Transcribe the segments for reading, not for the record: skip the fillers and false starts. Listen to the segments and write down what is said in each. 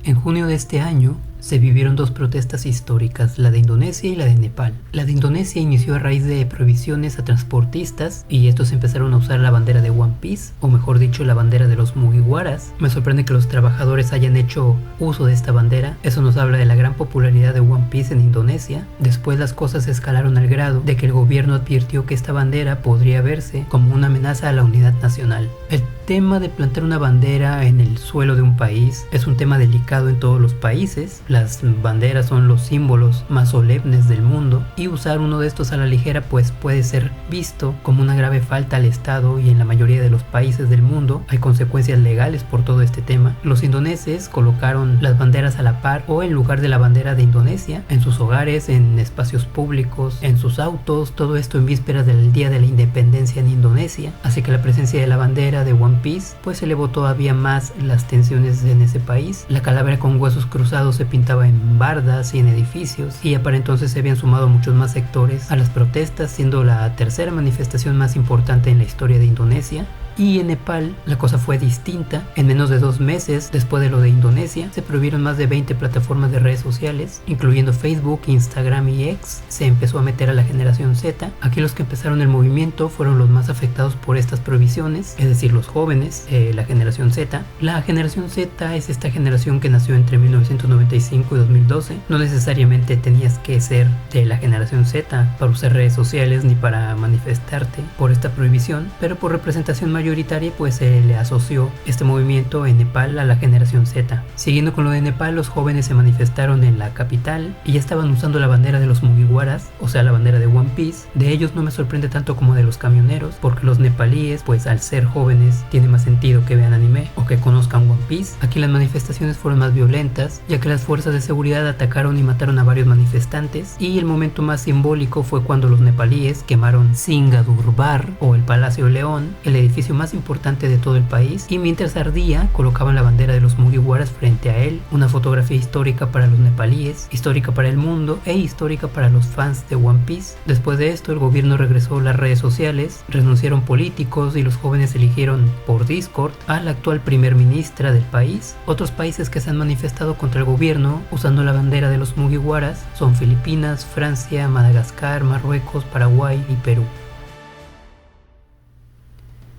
En junio de este año se vivieron dos protestas históricas, la de Indonesia y la de Nepal. La de Indonesia inició a raíz de prohibiciones a transportistas y estos empezaron a usar la bandera de One Piece, o mejor dicho la bandera de los Mugiwaras. Me sorprende que los trabajadores hayan hecho uso de esta bandera, eso nos habla de la gran popularidad de One Piece en Indonesia. Después las cosas escalaron al grado de que el gobierno advirtió que esta bandera podría verse como una amenaza a la unidad nacional. El tema de plantar una bandera en el suelo de un país es un tema delicado en todos los países. Las banderas son los símbolos más solemnes del mundo y usar uno de estos a la ligera pues puede ser visto como una grave falta al Estado, y en la mayoría de los países del mundo hay consecuencias legales por todo este tema. Los indoneses colocaron las banderas a la par o en lugar de la bandera de Indonesia en sus hogares, en espacios públicos, en sus autos, todo esto en vísperas del Día de la Independencia en Indonesia, así que la presencia de la bandera de One Piece pues elevó todavía más las tensiones en ese país. La calavera con huesos cruzados se pintaba en bardas y en edificios, y ya para entonces se habían sumado muchos más sectores a las protestas, siendo la tercera manifestación más importante en la historia de Indonesia. Y en Nepal la cosa fue distinta. En menos de 2 meses después de lo de Indonesia se prohibieron más de 20 plataformas de redes sociales, incluyendo Facebook, Instagram y X. Se empezó a meter a la generación Z. Aquí los que empezaron el movimiento fueron los más afectados por estas prohibiciones, es decir, los jóvenes, la generación Z. La generación Z es esta generación que nació entre 1995 y 2012. No necesariamente tenías que ser de la generación Z para usar redes sociales ni para manifestarte por esta prohibición, pero por representación mayoritaria pues se le asoció este movimiento en Nepal a la generación Z. Siguiendo con lo de Nepal, los jóvenes se manifestaron en la capital y ya estaban usando la bandera de los Mugiwaras, o sea la bandera de One Piece. De ellos no me sorprende tanto como de los camioneros, porque los nepalíes pues al ser jóvenes tiene más sentido que vean anime o que conozcan One Piece. Aquí las manifestaciones fueron más violentas, ya que las fuerzas de seguridad atacaron y mataron a varios manifestantes, y el momento más simbólico fue cuando los nepalíes quemaron Singadurbar, o el Palacio León, el edificio más importante de todo el país, y mientras ardía colocaban la bandera de los Mugiwaras frente a él. Una fotografía histórica para los nepalíes, histórica para el mundo e histórica para los fans de One Piece. Después de esto el gobierno regresó a las redes sociales, renunciaron políticos y los jóvenes eligieron por Discord a la actual primer ministra del país. Otros países que se han manifestado contra el gobierno usando la bandera de los Mugiwaras son Filipinas, Francia, Madagascar, Marruecos, Paraguay y Perú.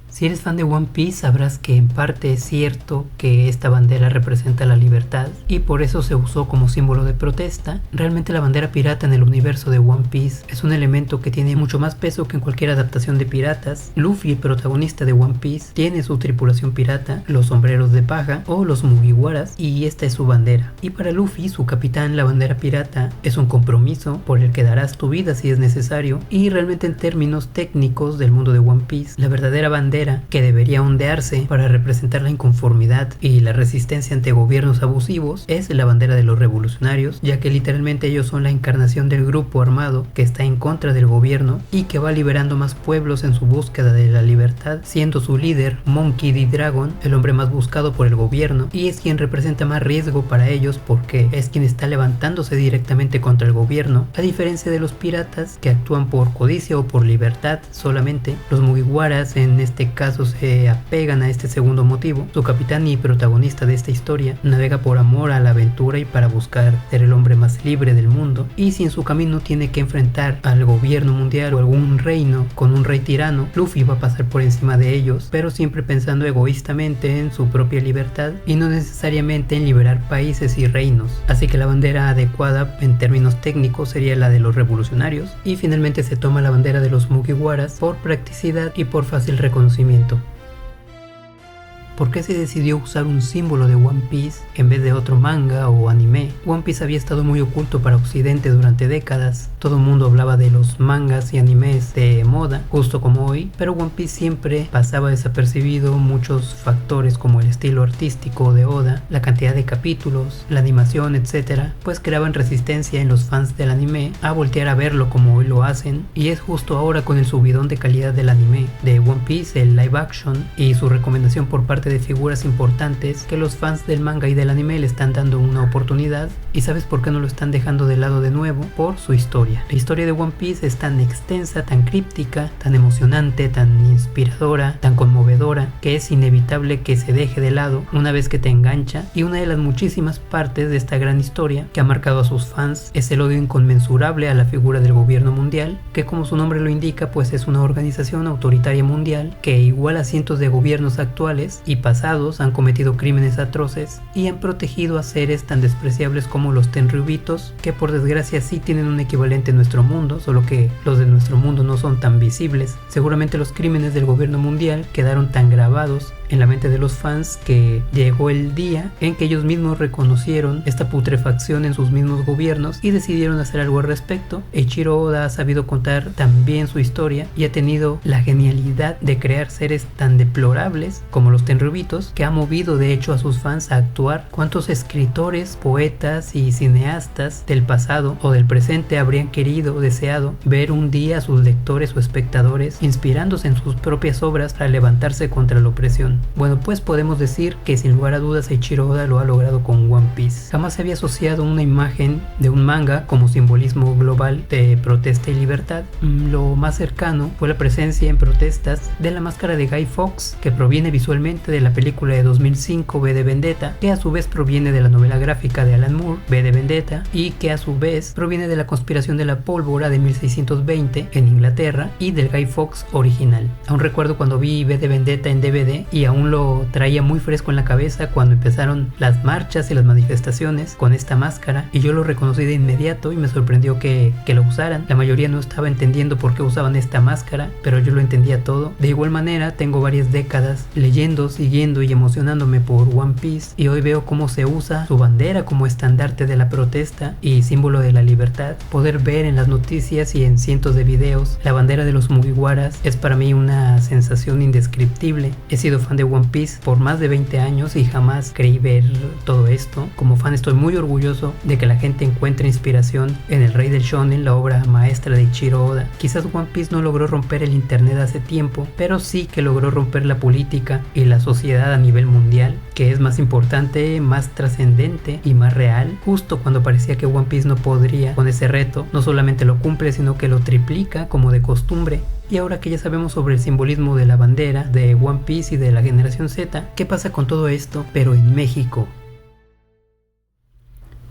Si eres fan de One Piece sabrás que en parte es cierto que esta bandera representa la libertad y por eso se usó como símbolo de protesta. Realmente la bandera pirata en el universo de One Piece es un elemento que tiene mucho más peso que en cualquier adaptación de piratas. Luffy, el protagonista de One Piece, tiene su tripulación pirata, los sombreros de paja o los Mugiwaras, y esta es su bandera. Y para Luffy, su capitán, la bandera pirata es un compromiso por el que darás tu vida si es necesario, y realmente en términos técnicos del mundo de One Piece, la verdadera bandera que debería ondearse para representar la inconformidad y la resistencia ante gobiernos abusivos es la bandera de los revolucionarios, ya que literalmente ellos son la encarnación del grupo armado que está en contra del gobierno y que va liberando más pueblos en su búsqueda de la libertad, siendo su líder Monkey D. Dragon el hombre más buscado por el gobierno, y es quien representa más riesgo para ellos porque es quien está levantándose directamente contra el gobierno, a diferencia de los piratas que actúan por codicia o por libertad solamente. Los Mugiwaras en este caso se apegan a este segundo motivo. Su capitán y protagonista de esta historia navega por amor a la aventura y para buscar ser el hombre más libre del mundo, y si en su camino tiene que enfrentar al gobierno mundial o algún reino con un rey tirano, Luffy va a pasar por encima de ellos, pero siempre pensando egoístamente en su propia libertad y no necesariamente en liberar países y reinos. Así que la bandera adecuada en términos técnicos sería la de los revolucionarios, y finalmente se toma la bandera de los Mugiwaras por practicidad y por fácil reconocimiento. ¿Por qué se decidió usar un símbolo de One Piece en vez de otro manga o anime? One Piece había estado muy oculto para Occidente durante décadas. Todo el mundo hablaba de los mangas y animes de moda, justo como hoy, pero One Piece siempre pasaba desapercibido. Muchos factores como el estilo artístico de Oda, la cantidad de capítulos, la animación, etc., pues creaban resistencia en los fans del anime a voltear a verlo como hoy lo hacen, y es justo ahora con el subidón de calidad del anime de One Piece, el live action, y su recomendación por parte parte de figuras importantes que los fans del manga y del anime le están dando una oportunidad. ¿Y sabes por qué no lo están dejando de lado de nuevo? Por su historia. La historia de One Piece es tan extensa, tan críptica, tan emocionante, tan inspiradora, tan conmovedora, que es inevitable que se deje de lado una vez que te engancha. Y una de las muchísimas partes de esta gran historia que ha marcado a sus fans es el odio inconmensurable a la figura del gobierno mundial, que como su nombre lo indica, pues es una organización autoritaria mundial que, igual a cientos de gobiernos actuales y pasados, han cometido crímenes atroces y han protegido a seres tan despreciables como los Tenryubitos, que por desgracia sí tienen un equivalente en nuestro mundo, solo que los de nuestro mundo no son tan visibles. Seguramente los crímenes del gobierno mundial quedaron tan grabados en la mente de los fans que llegó el día en que ellos mismos reconocieron esta putrefacción en sus mismos gobiernos y decidieron hacer algo al respecto. Eiichiro Oda ha sabido contar también su historia y ha tenido la genialidad de crear seres tan deplorables como los Tenryubitos, que ha movido de hecho a sus fans a actuar. ¿Cuántos escritores, poetas y cineastas del pasado o del presente habrían querido o deseado ver un día a sus lectores o espectadores inspirándose en sus propias obras para levantarse contra la opresión? Bueno, pues podemos decir que sin lugar a dudas Eiichiro Oda lo ha logrado con One Piece. Jamás se había asociado una imagen de un manga como simbolismo global de protesta y libertad. Lo más cercano fue la presencia en protestas de la máscara de Guy Fawkes, que proviene visualmente de la película de 2005 V de Vendetta, que a su vez proviene de la novela gráfica de Alan Moore, V de Vendetta, y que a su vez proviene de la conspiración de la pólvora de 1620 en Inglaterra y del Guy Fawkes original. Aún recuerdo cuando vi V de Vendetta en DVD y aún lo traía muy fresco en la cabeza cuando empezaron las marchas y las manifestaciones con esta máscara, y yo lo reconocí de inmediato y me sorprendió que lo usaran. La mayoría no estaba entendiendo por qué usaban esta máscara, pero yo lo entendía todo. De igual manera, tengo varias décadas leyendo, siguiendo y emocionándome por One Piece, y hoy veo cómo se usa su bandera como estandarte de la protesta y símbolo de la libertad. Poder ver en las noticias y en cientos de videos la bandera de los Mugiwaras es para mí una sensación indescriptible. He sido fan de One Piece por más de 20 años y jamás creí ver todo esto. Como fan estoy muy orgulloso de que la gente encuentre inspiración en el rey del shonen, la obra maestra de Eiichiro Oda. Quizás One Piece no logró romper el internet hace tiempo, pero sí que logró romper la política y la sociedad a nivel mundial, que es más importante, más trascendente y más real. Justo cuando parecía que One Piece no podría con ese reto, no solamente lo cumple, sino que lo triplica como de costumbre. Y ahora que ya sabemos sobre el simbolismo de la bandera de One Piece y de la generación Z, ¿qué pasa con todo esto, pero en México?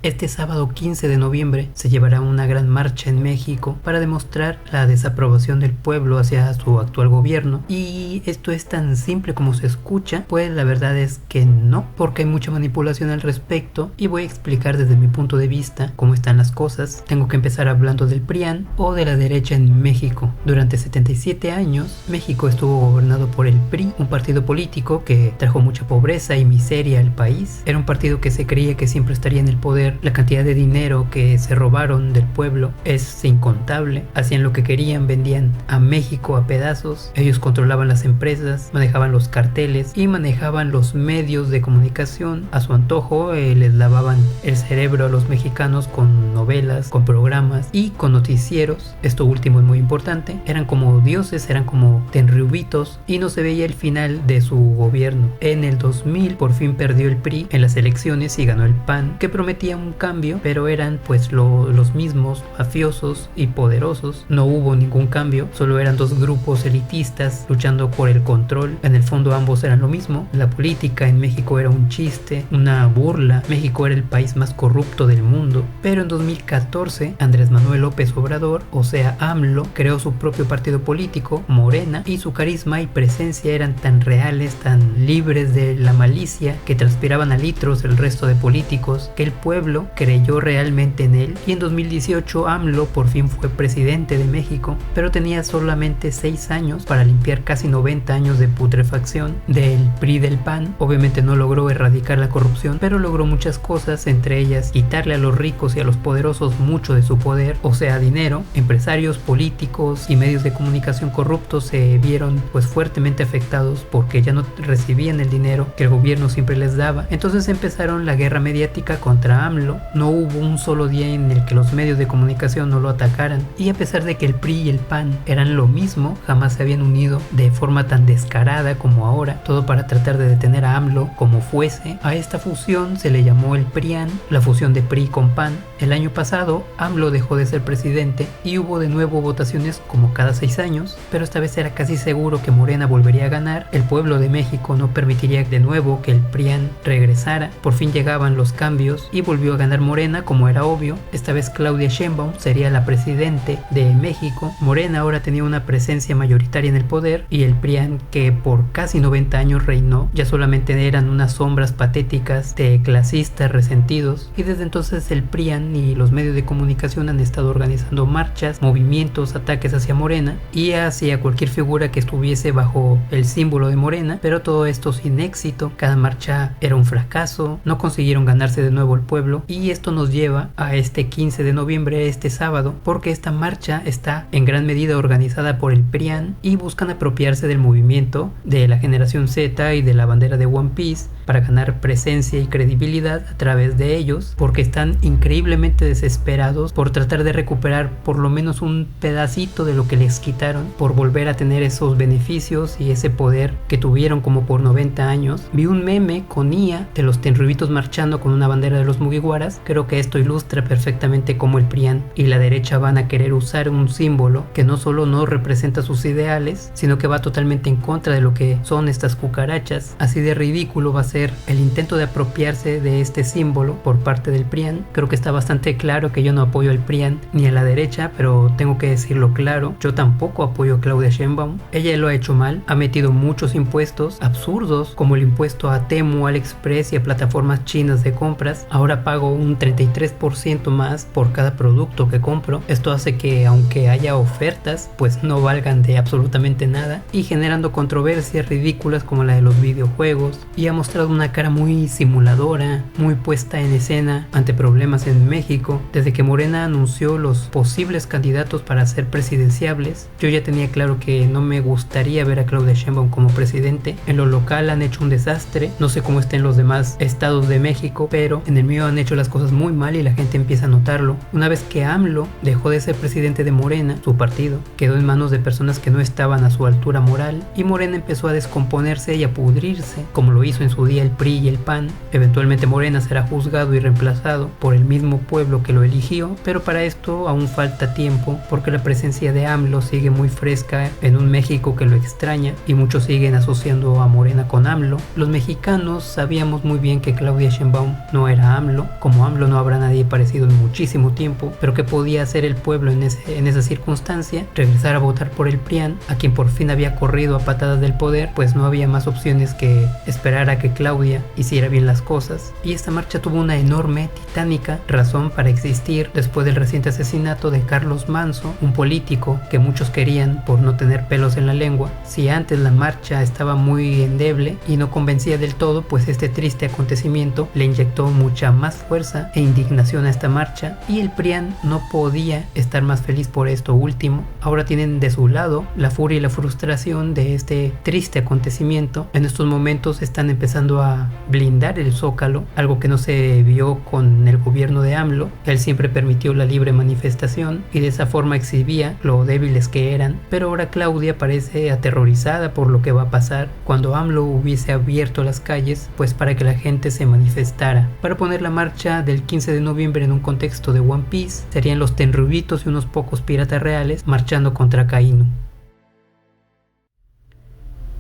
Este sábado 15 de noviembre se llevará una gran marcha en México para demostrar la desaprobación del pueblo hacia su actual gobierno. Y esto es tan simple como se escucha, pues la verdad es que no, porque hay mucha manipulación al respecto y voy a explicar desde mi punto de vista cómo están las cosas. Tengo que empezar hablando del PRIAN o de la derecha en México. Durante 77 años, México estuvo gobernado por el PRI, un partido político que trajo mucha pobreza y miseria al país. Era un partido que se creía que siempre estaría en el poder. La cantidad de dinero que se robaron del pueblo es incontable. Hacían lo que querían, vendían a México a pedazos. Ellos controlaban las empresas, manejaban los carteles y manejaban los medios de comunicación a su antojo. Les lavaban el cerebro a los mexicanos con novelas, con programas y con noticieros. Esto último es muy importante. Eran como dioses, eran como Tenryubitos y no se veía el final de su gobierno. En el 2000 por fin perdió el PRI en las elecciones y ganó el PAN, que prometía un cambio, pero eran pues los mismos mafiosos y poderosos. No hubo ningún cambio, solo eran dos grupos elitistas luchando por el control. En el fondo ambos eran lo mismo. La política en México era un chiste, una burla. México era el país más corrupto del mundo. Pero en 2014 Andrés Manuel López Obrador, o sea AMLO, creó su propio partido político, Morena, y su carisma y presencia eran tan reales, tan libres de la malicia, que transpiraban a litros el resto de políticos, que el pueblo creyó realmente en él. Y en 2018 AMLO por fin fue presidente de México, pero tenía solamente 6 años para limpiar casi 90 años de putrefacción del PRI del PAN. Obviamente no logró erradicar la corrupción, pero logró muchas cosas, entre ellas quitarle a los ricos y a los poderosos mucho de su poder, o sea dinero. Empresarios, políticos y medios de comunicación corruptos se vieron pues fuertemente afectados porque ya no recibían el dinero que el gobierno siempre les daba. Entonces empezaron la guerra mediática contra AMLO AMLO, no hubo un solo día en el que los medios de comunicación no lo atacaran, y a pesar de que el PRI y el PAN eran lo mismo, jamás se habían unido de forma tan descarada como ahora, todo para tratar de detener a AMLO como fuese. A esta fusión se le llamó el PRIAN, la fusión de PRI con PAN. El año pasado AMLO dejó de ser presidente y hubo de nuevo votaciones como cada 6 años, pero esta vez era casi seguro que Morena volvería a ganar. El pueblo de México no permitiría de nuevo que el PRIAN regresara. Por fin llegaban los cambios y volvió a ganar Morena, como era obvio. Esta vez Claudia Sheinbaum sería la presidente de México. Morena ahora tenía una presencia mayoritaria en el poder, y el PRIAN, que por casi 90 años reinó, ya solamente eran unas sombras patéticas de clasistas resentidos. Y desde entonces el PRIAN y los medios de comunicación han estado organizando marchas, movimientos, ataques hacia Morena y hacia cualquier figura que estuviese bajo el símbolo de Morena, pero todo esto sin éxito. Cada marcha era un fracaso, no consiguieron ganarse de nuevo el pueblo, y esto nos lleva a este 15 de noviembre, este sábado, porque esta marcha está en gran medida organizada por el PRIAN y buscan apropiarse del movimiento de la generación Z y de la bandera de One Piece para ganar presencia y credibilidad a través de ellos, porque están increíblemente desesperados por tratar de recuperar por lo menos un pedacito de lo que les quitaron, por volver a tener esos beneficios y ese poder que tuvieron como por 90 años. Vi un meme con IA de los tenrubitos marchando con una bandera de los Mugiwaras. Creo que esto ilustra perfectamente cómo el PRIAN y la derecha van a querer usar un símbolo que no solo no representa sus ideales, sino que va totalmente en contra de lo que son estas cucarachas. Así de ridículo va a ser el intento de apropiarse de este símbolo por parte del PRIAN. Creo que está bastante claro que yo no apoyo al PRIAN ni a la derecha, pero tengo que decirlo claro, yo tampoco apoyo a Claudia Sheinbaum. Ella lo ha hecho mal, ha metido muchos impuestos absurdos, como el impuesto a Temu, AliExpress y a plataformas chinas de compras. Ahora pago un 33% más por cada producto que compro. Esto hace que, aunque haya ofertas, pues no valgan de absolutamente nada, y generando controversias ridículas como la de los videojuegos, y ha mostrado una cara muy simuladora, muy puesta en escena ante problemas en México. Desde que Morena anunció los posibles candidatos para ser presidenciables, yo ya tenía claro que no me gustaría ver a Claudia Sheinbaum como presidente. En lo local han hecho un desastre, no sé cómo está en los demás estados de México, pero en el mío han hecho las cosas muy mal y la gente empieza a notarlo. Una vez que AMLO dejó de ser presidente de Morena, su partido quedó en manos de personas que no estaban a su altura moral, y Morena empezó a descomponerse y a pudrirse, como lo hizo en su día el PRI y el PAN. Eventualmente Morena será juzgado y reemplazado por el mismo pueblo que lo eligió, pero para esto aún falta tiempo, porque la presencia de AMLO sigue muy fresca en un México que lo extraña, y muchos siguen asociando a Morena con AMLO. Los mexicanos sabíamos muy bien que Claudia Sheinbaum no era AMLO. Como AMLO no habrá nadie parecido en muchísimo tiempo, pero ¿qué podía hacer el pueblo en esa circunstancia? Regresar a votar por el PRIAN, a quien por fin había corrido a patadas del poder. Pues no había más opciones que esperar a que Claudia hiciera bien las cosas, y esta marcha tuvo una enorme, titánica razón para existir después del reciente asesinato de Carlos Manzo, un político que muchos querían por no tener pelos en la lengua. Si antes la marcha estaba muy endeble y no convencía del todo, pues este triste acontecimiento le inyectó mucha más fuerza e indignación a esta marcha, y el PRIAN no podía estar más feliz por esto último. Ahora tienen de su lado la furia y la frustración de este triste acontecimiento. En estos momentos están empezando a blindar el Zócalo, algo que no se vio con el gobierno de AMLO. Él siempre permitió la libre manifestación y de esa forma exhibía lo débiles que eran, pero ahora Claudia parece aterrorizada por lo que va a pasar cuando AMLO hubiese abierto las calles, pues para que la gente se manifestara. Para poner la marcha del 15 de noviembre en un contexto de One Piece, serían los tenrubitos y unos pocos piratas reales marchando contra Kainu.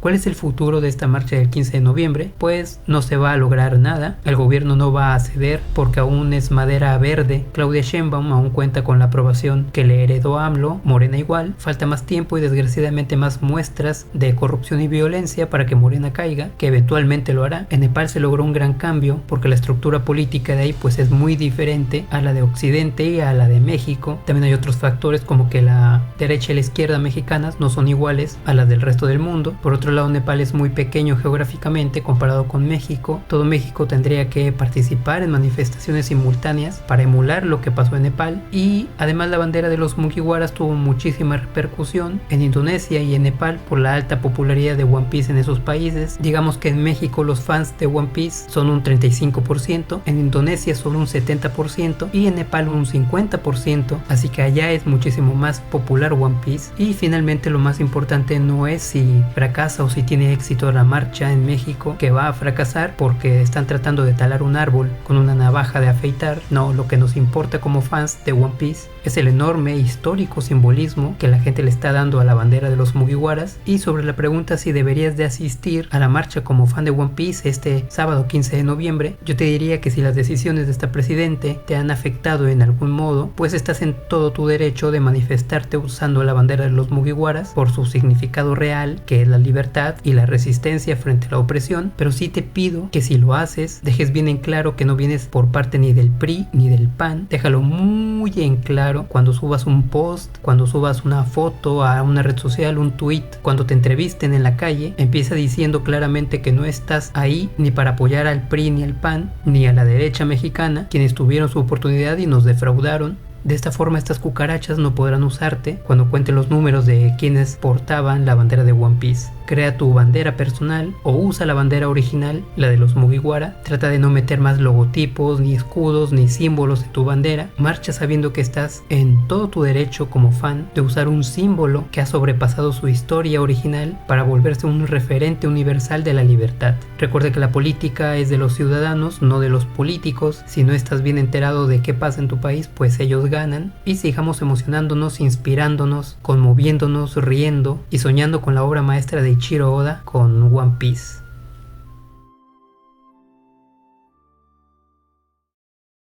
¿Cuál es el futuro de esta marcha del 15 de noviembre? Pues no se va a lograr nada, el gobierno no va a ceder porque aún es madera verde. Claudia Sheinbaum aún cuenta con la aprobación que le heredó AMLO, Morena igual. Falta más tiempo y desgraciadamente más muestras de corrupción y violencia para que Morena caiga, que eventualmente lo hará. En Nepal se logró un gran cambio porque la estructura política de ahí pues es muy diferente a la de Occidente y a la de México. También hay otros factores como que la derecha y la izquierda mexicanas no son iguales a las del resto del mundo. Por otro lado, Nepal es muy pequeño geográficamente comparado con México. Todo México tendría que participar en manifestaciones simultáneas para emular lo que pasó en Nepal, y además la bandera de los Mugiwaras tuvo muchísima repercusión en Indonesia y en Nepal por la alta popularidad de One Piece en esos países. Digamos que en México los fans de One Piece son un 35%, en Indonesia son un 70% y en Nepal un 50%, así que allá es muchísimo más popular One Piece. Y finalmente, lo más importante no es si fracasa o si tiene éxito la marcha en México, que va a fracasar porque están tratando de talar un árbol con una navaja de afeitar. No, lo que nos importa como fans de One Piece es el enorme histórico simbolismo que la gente le está dando a la bandera de los Mugiwaras. Y sobre la pregunta si deberías de asistir a la marcha como fan de One Piece este sábado 15 de noviembre, yo te diría que si las decisiones de este presidente te han afectado en algún modo, pues estás en todo tu derecho de manifestarte usando la bandera de los Mugiwaras por su significado real, que es la libertad y la resistencia frente a la opresión. Pero sí te pido que si lo haces, dejes bien en claro que no vienes por parte ni del PRI ni del PAN. Déjalo muy en claro cuando subas un post, cuando subas una foto a una red social, un tweet, cuando te entrevisten en la calle. Empieza diciendo claramente que no estás ahí ni para apoyar al PRI ni al PAN ni a la derecha mexicana, quienes tuvieron su oportunidad y nos defraudaron. De esta forma, estas cucarachas no podrán usarte cuando cuente los números de quienes portaban la bandera de One Piece. Crea tu bandera personal o usa la bandera original, la de los Mugiwara. Trata de no meter más logotipos, ni escudos, ni símbolos en tu bandera. Marcha sabiendo que estás en todo tu derecho como fan de usar un símbolo que ha sobrepasado su historia original para volverse un referente universal de la libertad. Recuerda que la política es de los ciudadanos, no de los políticos. Si no estás bien enterado de qué pasa en tu país, pues ellos ganan. Y sigamos emocionándonos, inspirándonos, conmoviéndonos, riendo y soñando con la obra maestra de Ichiro Oda con One Piece.